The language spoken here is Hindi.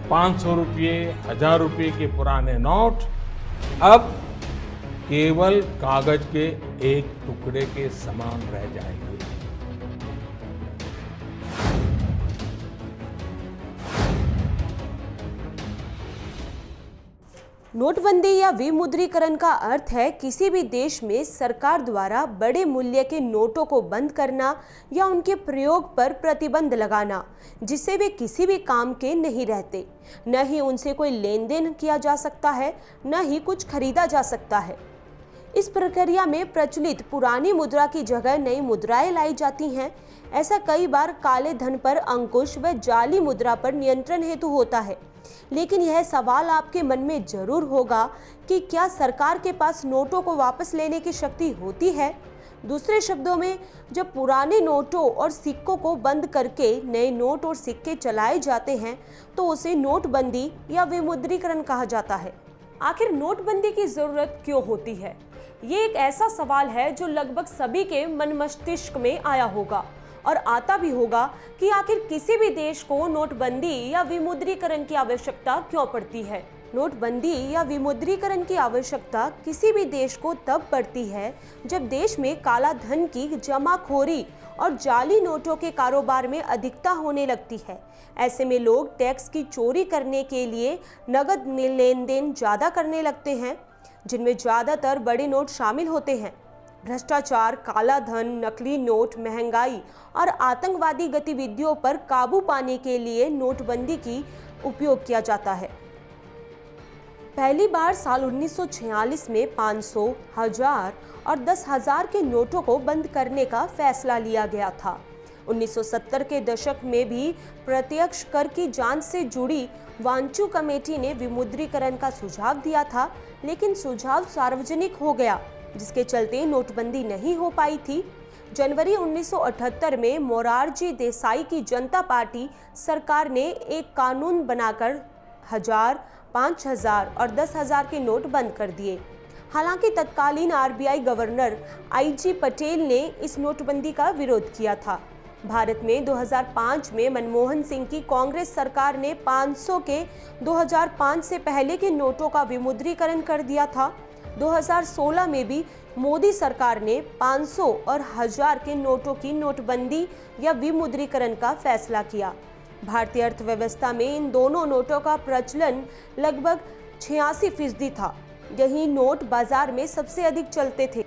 500 रुपये, 1000 रुपये के पुराने नोट अब केवल कागज के एक टुकड़े के समान रह जाएंगे। नोटबंदी या विमुद्रीकरण का अर्थ है किसी भी देश में सरकार द्वारा बड़े मूल्य के नोटों को बंद करना या उनके प्रयोग पर प्रतिबंध लगाना, जिससे वे किसी भी काम के नहीं रहते। न ही उनसे कोई लेन देन किया जा सकता है, न ही कुछ खरीदा जा सकता है। इस प्रक्रिया में प्रचलित पुरानी मुद्रा की जगह नई मुद्राएं लाई जाती हैं। ऐसा कई बार काले धन पर अंकुश व जाली मुद्रा पर नियंत्रण हेतु होता है। लेकिन यह सवाल आपके मन में जरूर होगा कि क्या सरकार के पास नोटों को वापस लेने की शक्ति होती है? दूसरे शब्दों में, जब पुराने नोटों और सिक्कों को बंद करके नए नोट और सिक्के चलाए जाते हैं तो उसे नोटबंदी या विमुद्रीकरण कहा जाता है। आखिर नोटबंदी की जरूरत क्यों होती है? ये एक ऐसा सवाल है जो लगभग सभी के मन मस्तिष्क में आया होगा और आता भी होगा कि आखिर किसी भी देश को नोटबंदी या विमुद्रीकरण की आवश्यकता क्यों पड़ती है। नोटबंदी या विमुद्रीकरण की आवश्यकता किसी भी देश को तब पड़ती है जब देश में काला धन की जमाखोरी और जाली नोटों के कारोबार में अधिकता होने लगती है। ऐसे में लोग टैक्स की चोरी करने के लिए नगद लेन देन ज़्यादा करने लगते हैं, जिनमें ज़्यादातर बड़े नोट शामिल होते हैं। भ्रष्टाचार, काला धन, नकली नोट, महंगाई और आतंकवादी गतिविधियों पर काबू पाने के लिए नोटबंदी की उपयोग किया जाता है। पहली बार साल 1946 में 500, 1000 और 10,000 के नोटों को बंद करने का फैसला लिया गया था। 1970 के दशक में भी प्रत्यक्ष कर की जांच से जुड़ी वांचू कमेटी ने विमुद्रीकरण का सुझाव दिया था, लेकिन सुझाव सार्वजनिक हो गया, जिसके चलते नोटबंदी नहीं हो पाई थी। जनवरी 1978 में मोरारजी देसाई की जनता पार्टी सरकार ने एक कानून बनाकर 1000, 5000 और 10,000 के नोट बंद कर दिए। हालांकि तत्कालीन आरबीआई गवर्नर आईजी पटेल ने इस नोटबंदी का विरोध किया था। भारत में 2005 में मनमोहन सिंह की कांग्रेस सरकार ने 500 के 2005 से पहले के नोटों का विमुद्रीकरण कर दिया था। 2016 में भी मोदी सरकार ने 500 और 1000 के नोटों की नोटबंदी या विमुद्रीकरण का फैसला किया। भारतीय अर्थव्यवस्था में इन दोनों नोटों का प्रचलन लगभग 86% था। यही नोट बाजार में सबसे अधिक चलते थे।